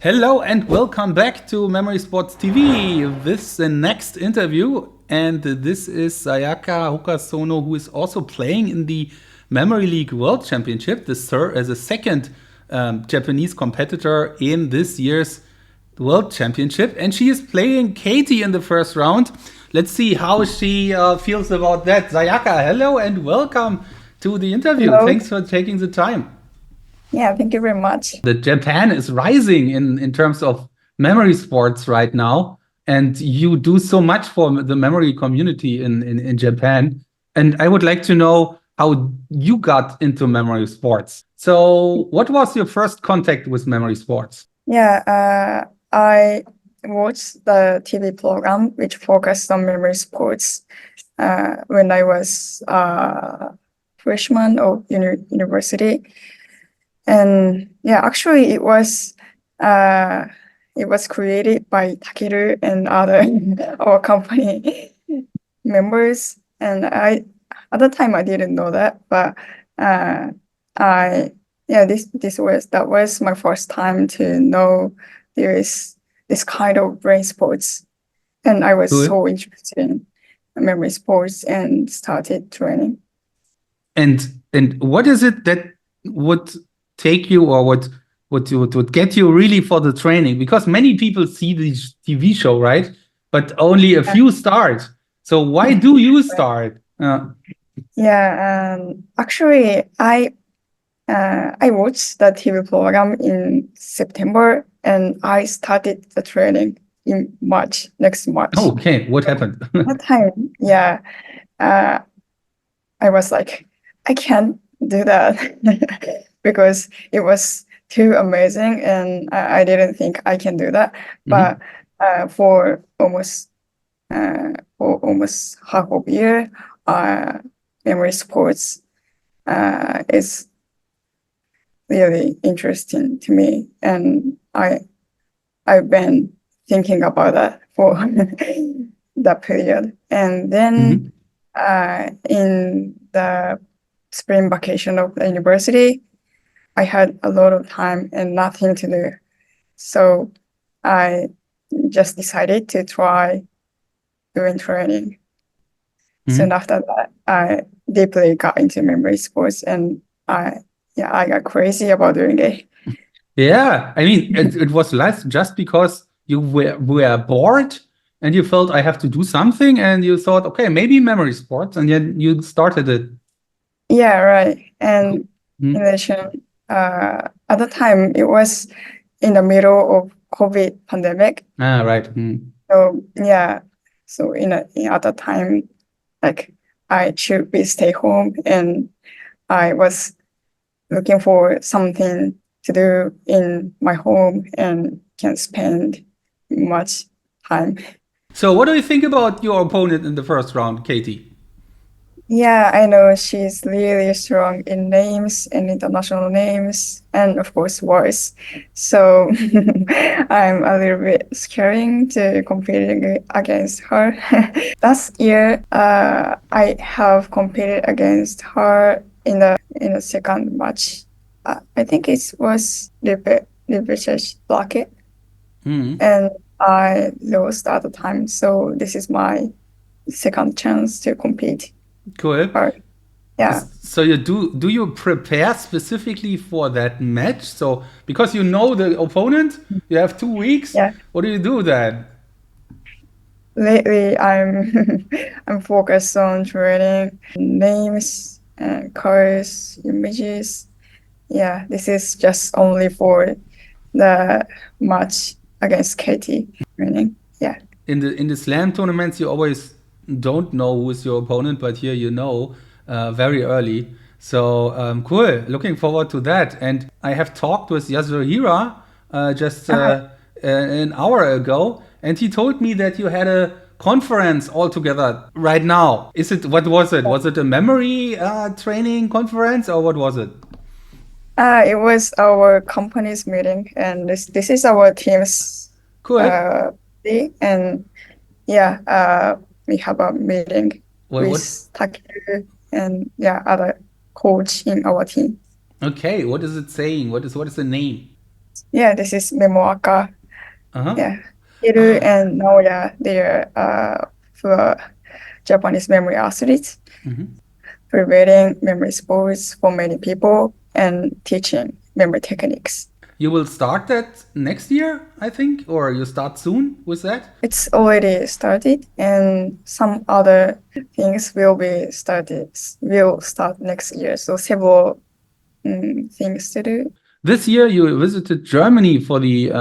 Hello and welcome back to Memory Sports TV. This is the next interview, and this is Sayaka Hokazono, who is also playing in the Memory League World Championship, as a second Japanese competitor in this year's World Championship, and she is playing Katie in the first round. Let's see how she feels about that. Sayaka, hello and welcome to the interview. Hello. Thanks for taking the time. Yeah, thank you very much. The Japan is rising in terms of memory sports right now, and you do so much for the memory community in Japan. And I would like to know how you got into memory sports. So, what was your first contact with memory sports? Yeah, I watched the TV program which focused on memory sports when I was freshman of university. And yeah, actually it was created by Takeru and other our company members. And I at the time I didn't know that, but I yeah that was my first time to know there is this kind of brain sports, and I was Cool. so interested in memory sports and started training. And what is it that would take you, or would get you really for the training? Because many people see this TV show, right? But only a Yeah. few start. So why do you start? Yeah, actually, I watched the TV program in September, and I started the training in March, next March. Okay, what happened? That time, yeah, uh, I was like, I can't do that because it was too amazing, and I didn't think I can do that. Mhm. But uh, for almost for almost half of a year, uh, memory sports is really interesting to me, and I've been thinking about that for that period. And then Mhm. in the spring vacation of the university, I had a lot of time and nothing to do. So I just decided to try doing training. Soon Mhm. after that, I deeply got into memory sports, and I got crazy about doing it. Yeah, I mean, it was less just because you were bored and you felt I have to do something, and you thought, okay, maybe memory sports, and then you started it. Yeah, right. And in Mhm. addition, at the time it was in the middle of COVID pandemic. Ah, right. Mhm. So yeah, so at the time, like I should be stay home, and I was looking for something to do in my home and can spend much time. So, what do you think about your opponent in the first round, Katie? Yeah, I know she's really strong in names and international names and of course words. So I'm a little bit scared to competing against her. Last year, I have competed against her in the second match. I think it was repechage bracket, Mhm. and I lost at the time. So this is my second chance to compete Cool. her. Yeah. So do you prepare specifically for that match? So because you know the opponent, you have 2 weeks. Yeah. What do you do then? Lately, I'm I'm focused on training names and colors, images. Yeah, this is just only for the match against Katie training. Yeah. In the slam tournaments, you always don't know who is your opponent, but here you know very early. So cool. Looking forward to that. And I have talked with Yasuhira just Uh, an hour ago, and he told me that you had a conference all together right now. Is it, what was it? Was it a memory training conference, or what was it? it was our company's meeting, and this is our team's Cool. uh thing. And yeah, we have a meeting What? with Takeru and yeah, other coach in our team. Okay. What is it saying? What is the name? Yeah, this is memoaca. Uh-huh. Yeah. Hiru Ah. and Naoya, they're for Japanese memory athletes, Mhm. preparing memory sports for many people and teaching memory techniques. You will start that next year, I think, or you start soon with that? It's already started, and some other things will start next year. So several things to do. This year you visited Germany for the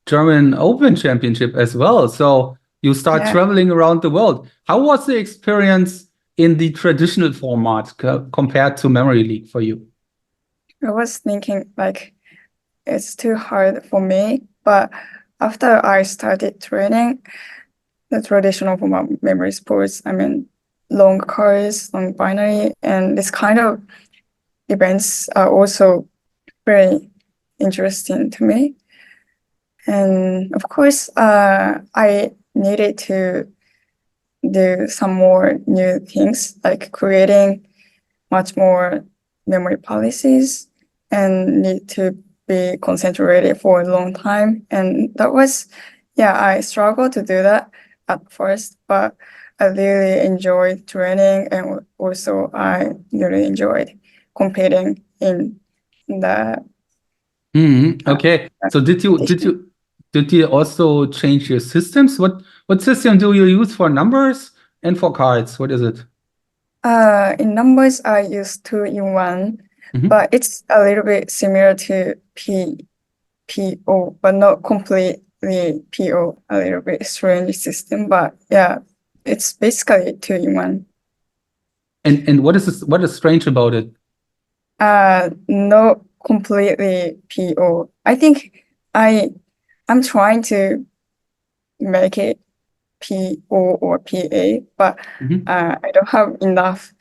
German Open Championship as well. So you start Yeah, traveling around the world. How was the experience in the traditional format compared to Memory League for you? I was thinking like it's too hard for me, but after I started training the traditional format memory sports, I mean long cards, long binary, and this kind of events are also very interesting to me. And of course, I needed to do some more new things, like creating much more memory policies and need to be concentrated for a long time. And that was, yeah, I struggled to do that at first, but I really enjoyed training and also I really enjoyed competing in the uh, Okay. So competition. did you also change your systems? What system do you use for numbers and for cards? What is it? In numbers, I use 2-in-1, Mhm. but it's a little bit similar to PO, but not completely PO, a little bit strange system. But yeah, it's basically 2-in-1. And what is what is strange about it? Not completely PO. I think I I'm trying to make it PO or PA, but Mhm. I don't have enough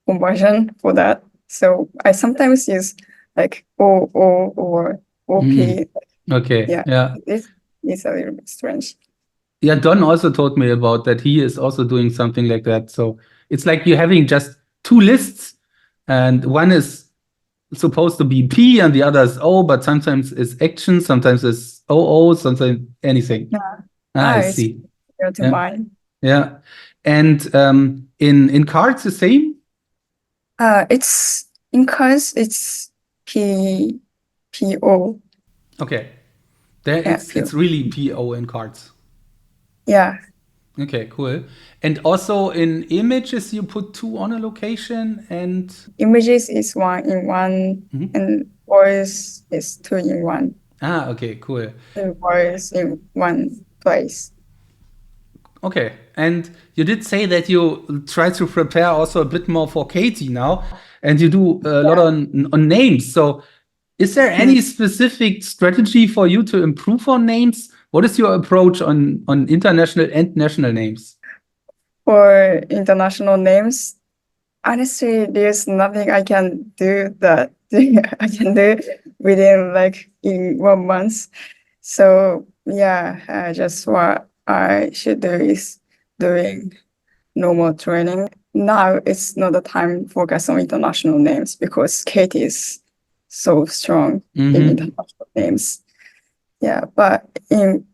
conversion for that. So I sometimes use like OO or Mm. OP. Okay. Yeah, Yeah. this is a little bit strange. Yeah, Don also told me about that. He is also doing something like that. So it's like you're having just two lists, and one is supposed to be P and the other is O, but sometimes it's action, sometimes it's OO, sometimes anything. Yeah. Ah, I It's see. similar to Yeah, mine. yeah. And in cards the same? It's in cars, it's PO. Okay. There Yeah, it's PO. really PO in cards. Yeah, Okay, cool. And also in images you put two on a location and images is 1-in-1 Mhm. and voice is 2-in-1. Ah, okay, cool. The voice in one place. Okay. And you did say that you try to prepare also a bit more for Katie now, and you do a lot on names. So, is there Hmm. any specific strategy for you to improve on names? What is your approach on international and national names? For international names, honestly, there's nothing I can do that I can do within like in 1 month. So yeah, just what I should do is doing normal training. Now it's not the time to focus on international names because Kate is so strong in Mm-hmm. international names. Yeah, but in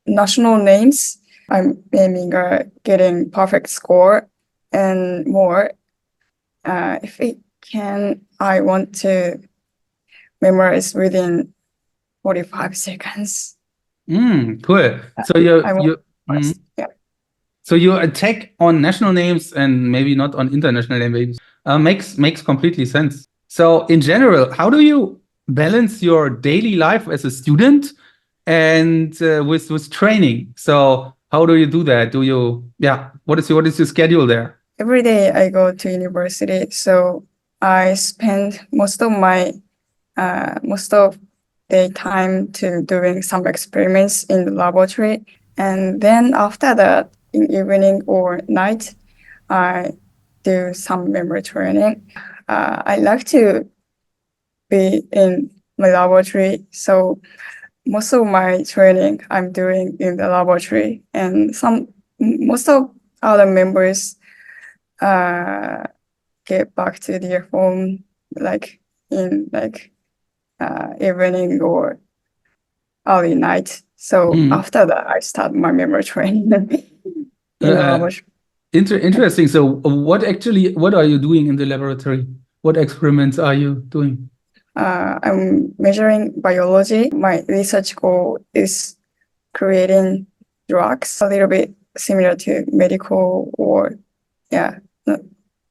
national names, I'm aiming at getting perfect score and more. If it can, I want to memorize within 45 seconds. Cool. So I want mm, first. Yeah. so your attack on national names and maybe not on international names makes completely sense. So in general, how do you balance your daily life as a student and with training? So how do you do that? Do you yeah? What is your schedule there? Every day I go to university, so I spend most of the time to doing some experiments in the laboratory, and then after that, in evening or night, I do some memory training. I like to be in my laboratory, so most of my training I'm doing in the laboratory, and most of other members uh, get back to their home like in like evening or early night. So Mhm. after that, I start my memory training in the Uh, laboratory. Interesting. So, what are you doing in the laboratory? What experiments are you doing? I'm measuring biology. My research goal is creating drugs, a little bit similar to medical or, yeah, no,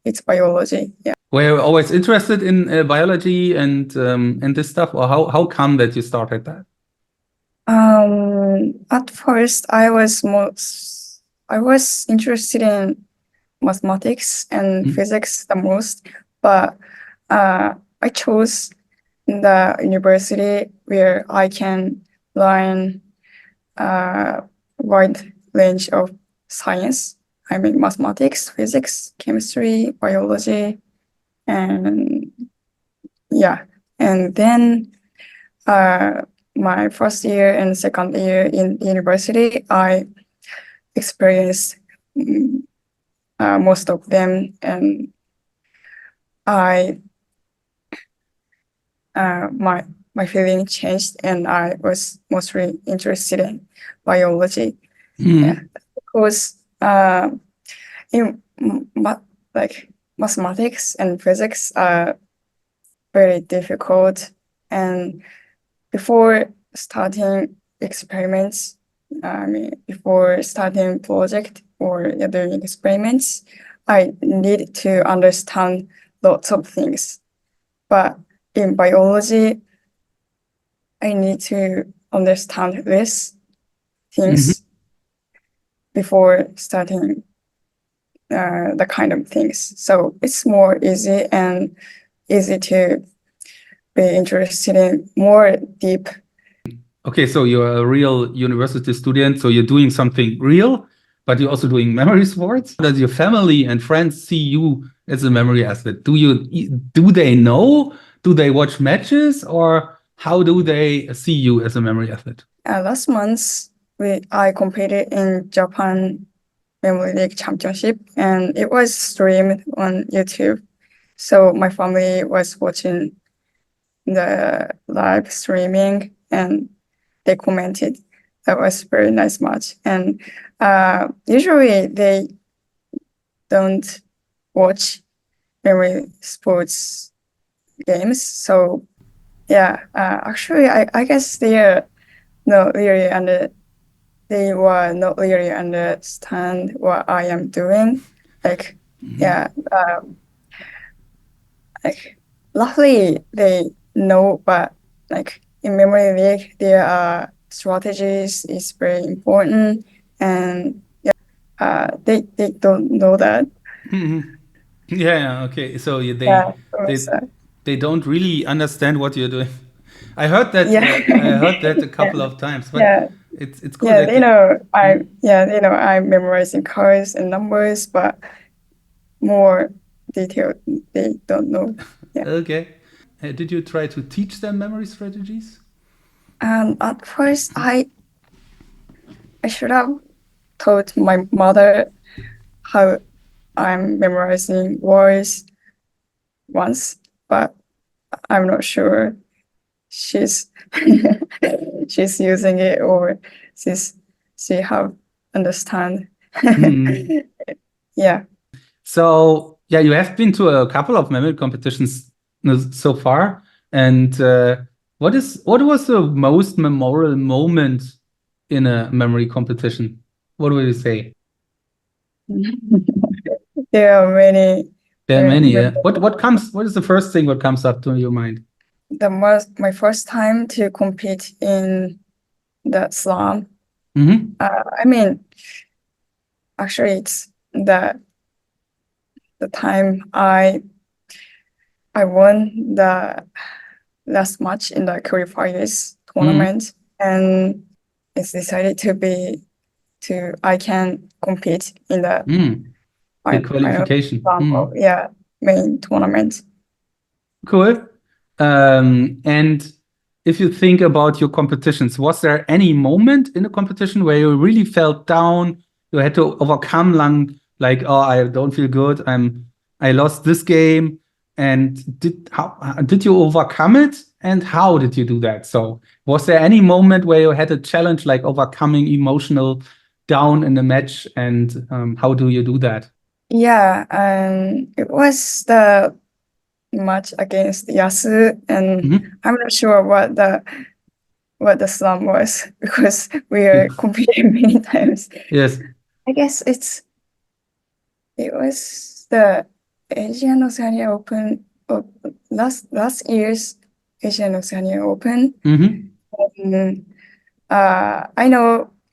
it's biology. Yeah. Were you always interested in biology and this stuff, or how come that you started that? At first, I was interested in mathematics and Mm. physics the most, but I chose the university where I can learn a wide range of science. I mean, mathematics, physics, chemistry, biology, and yeah. And then my first year and second year in university, I experienced most of them, and I my feeling changed, and I was mostly interested in biology. Yeah, Mm. because in like mathematics and physics are very difficult, and before starting experiments, I mean, before starting project or doing experiments, I need to understand lots of things. But in biology, I need to understand less Mhm. things before starting the kind of things. So it's more easy and easy to be interested in more deep. Okay, so you're a real university student, so you're doing something real, but you're also doing memory sports. Does your family and friends see you as a memory athlete? Do they know? Do they watch matches, or how do they see you as a memory athlete? Last month, I competed in Japan Memory League Championship, and it was streamed on YouTube. So my family was watching the live streaming, and they commented that was very nice match. And usually they don't watch memory sports games. So yeah, actually, I guess not really under they were not really understand what I am doing. Like, yeah, like luckily they know, but like in memory league, there are strategies is very important, and yeah, they don't know that. Mhm. Yeah, okay. So Yeah, they so, they don't really understand what you're doing. yeah, I heard that a yeah, couple of times, but yeah, it's cool yeah. that They you. know Mm. I'm memorizing cards and numbers, but more detailed they don't know. Yeah. Okay. Did you try to teach them memory strategies? At first, I should have told my mother how I'm memorizing words once, but I'm not sure she's she's using it or she's she have understand. Hmm. Yeah. So yeah, you have been to a couple of memory competitions so far, and what was the most memorable moment in a memory competition? What would you say? There are many There are very many. Yeah. memorable. What is the first thing what comes up to your mind? My first time to compete in the slam. Hmm. I mean, actually, it's the time I won the last match in the qualifiers Hmm. tournament, and it's decided to I can compete in the Hmm. The final qualification. Hmm. round, yeah, main tournament. Cool. And if you think about your competitions, was there any moment in the competition where you really felt down? You had to overcome like, oh, I don't feel good. I lost this game. And did you overcome it? And how did you do that? So, was there any moment where you had a challenge like overcoming emotional down in the match? And how do you do that? Yeah, it was the match against Yasu, and Mhm. I'm not sure what the slam was because we are competing many times. Yes. I guess it was the Asian Oceania Open, last year's Asian Oceania Open. Hmm. And,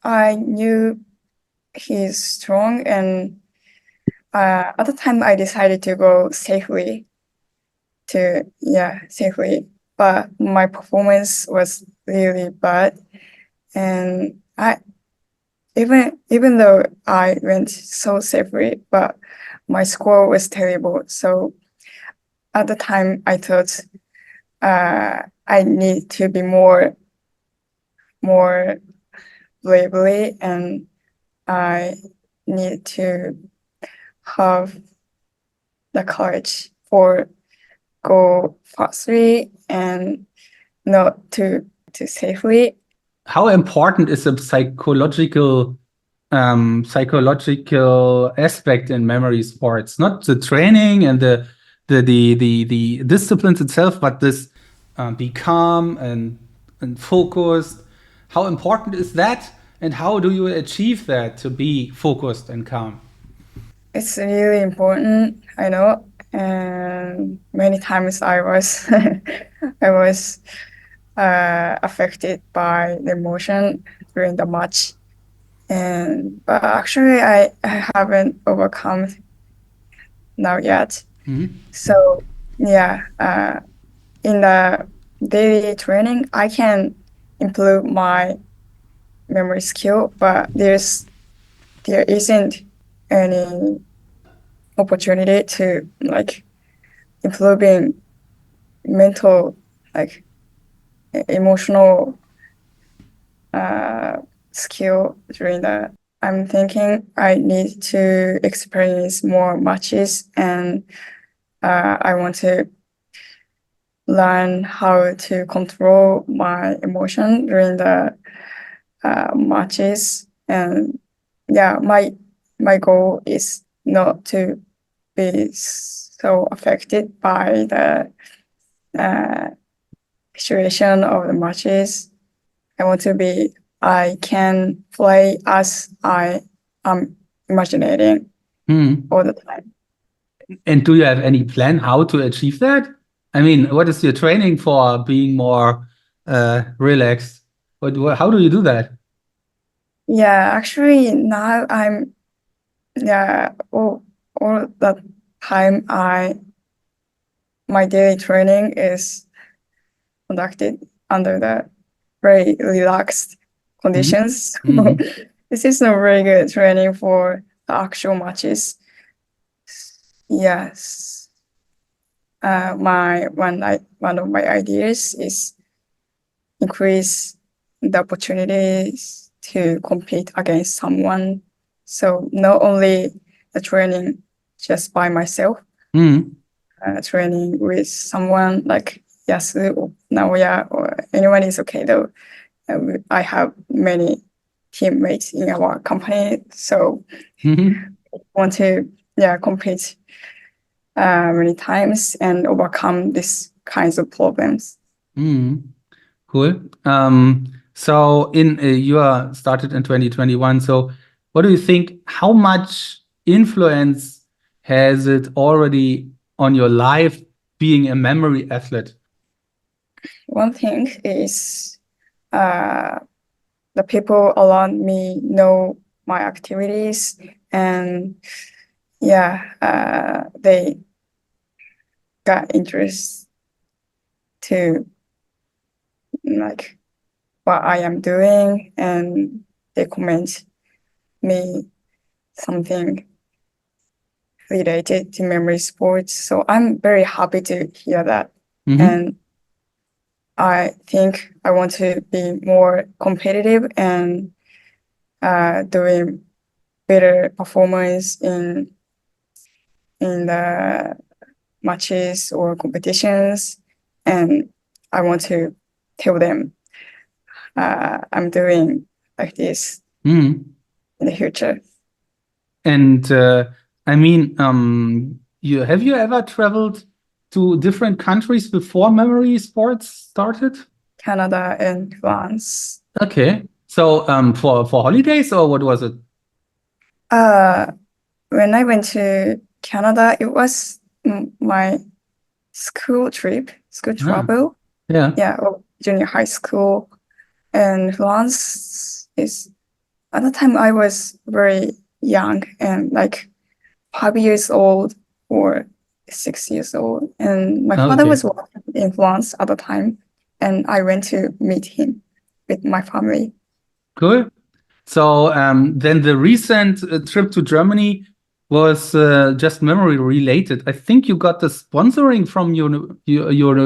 I knew he's strong, and at the time I decided to go safely, but my performance was really bad, and I even though I went so safely, but my score was terrible. So at the time, I thought I need to be more bravely, and I need to have the courage for go fastly and not to safely. How important is the psychological aspect in memory sports? Not the training and the disciplines itself, but this be calm and focused. How important is that, and how do you achieve that to be focused and calm? It's really important, I know. And many times I was affected by the emotion during the match. And but actually I haven't overcome now yet. Mhm. So yeah, in the daily training, I can improve my memory skill, but there isn't any opportunity to like improving mental like emotional uh, skill during that. I'm thinking I need to experience more matches, and I want to learn how to control my emotion during the matches. And yeah, my goal is not to be so affected by the uh, situation of the matches. I can play as I am imagining Hmm. all the time. And do you have any plan how to achieve that? I mean, what is your training for being more relaxed? How do you do that? Yeah, actually now yeah, all the time my daily training is conducted under the very relaxed Hmm. conditions. Hmm. This is not very good training for the actual matches. Yes. One of my ideas is increase the opportunities to compete against someone. So not only the training just by myself, Hmm. training with someone like Yasu or Naoya or anyone is okay though. I have many teammates in our company, so Hmm. want to compete many times and overcome these kinds of problems. Hmm. Cool. So you are started in 2021. So what do you think? How much influence has it already on your life being a memory athlete? One thing is uh, the people around me know my activities, and they got interest to like what I am doing, and they comment me something related to memory sports. So I'm very happy to hear that. Hmm. And I think I want to be more competitive and doing better performance in the matches or competitions. And I want to tell them I'm doing like this Mm. in the future. And I mean, have you ever traveled to different countries before memory sports started? Canada and France. Okay. So for holidays or what was it? Uh, when I went to Canada, it was my school trip, school Ah, travel. yeah. Yeah, junior high school. And France is at the time I was very young and like 5 years old or 6 years old. And my father Okay. was working in France at the time, and I went to meet him with my family. Cool. So then the recent trip to Germany was just memory related. I think you got the sponsoring from your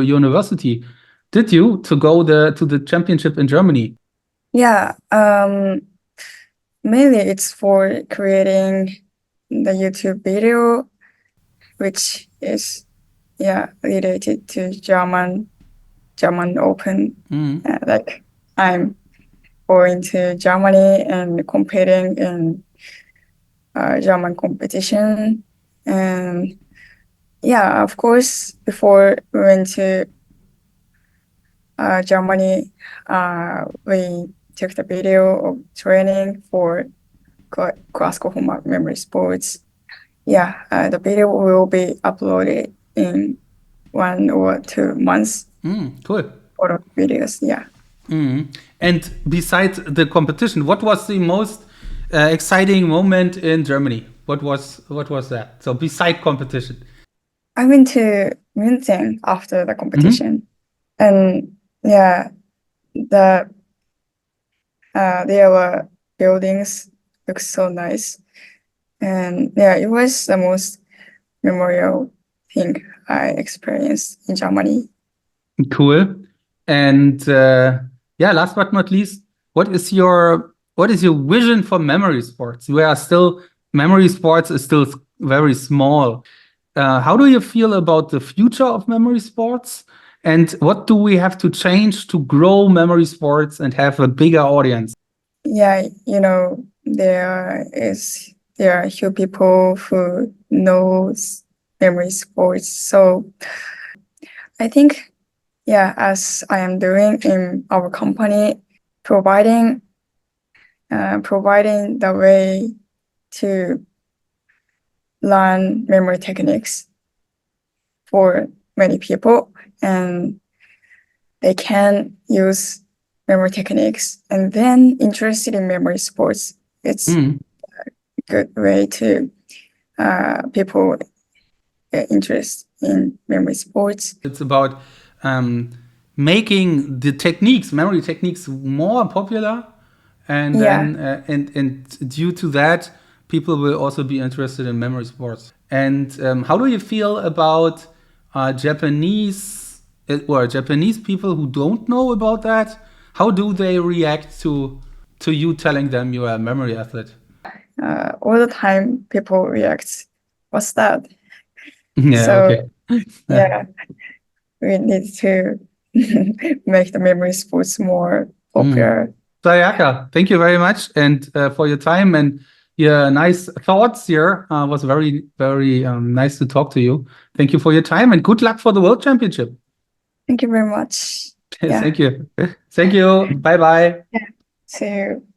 university, did you, to go to the championship in Germany? Yeah, mainly it's for creating the YouTube video, which is related to German Open. Mm. Like I'm going to Germany and competing in German competition. And yeah, of course, before we went to Germany, we took the video of training for classical home memory sports. Yeah, the video will be uploaded in 1 or 2 months. Cool. Photo videos, yeah. And besides the competition, what was the most exciting moment in Germany? What was that? So beside competition. I went to München after the Hmm. competition, and yeah, the there were buildings look so nice, and yeah, it was the most memorable thing I experienced in Germany. Cool. And yeah, last but not least, what is your vision for memory sports? Memory sports is still very small. How do you feel about the future of memory sports? And what do we have to change to grow memory sports and have a bigger audience? Yeah, there are few people who knows memory sports, so I think as I am doing in our company, providing providing the way to learn memory techniques for many people, and they can use memory techniques and then interested in memory sports. It's Mm. a good way to people get interest in memory sports. It's about um, making the memory techniques, more popular, and Yeah, then and due to that, people will also be interested in memory sports. And how do you feel about Japanese people who don't know about that? How do they react to you telling them you are a memory athlete? all the time people react, what's that? Yeah. So Okay. Yeah. yeah, we need to make the memory sports more Mm. popular. Sayaka, thank you very much and for your time and your nice thoughts here. Was very, very nice to talk to you. Thank you for your time and good luck for the World Championship. Thank you very much. Yeah, Thank you. Thank you. Bye bye. yeah. See you.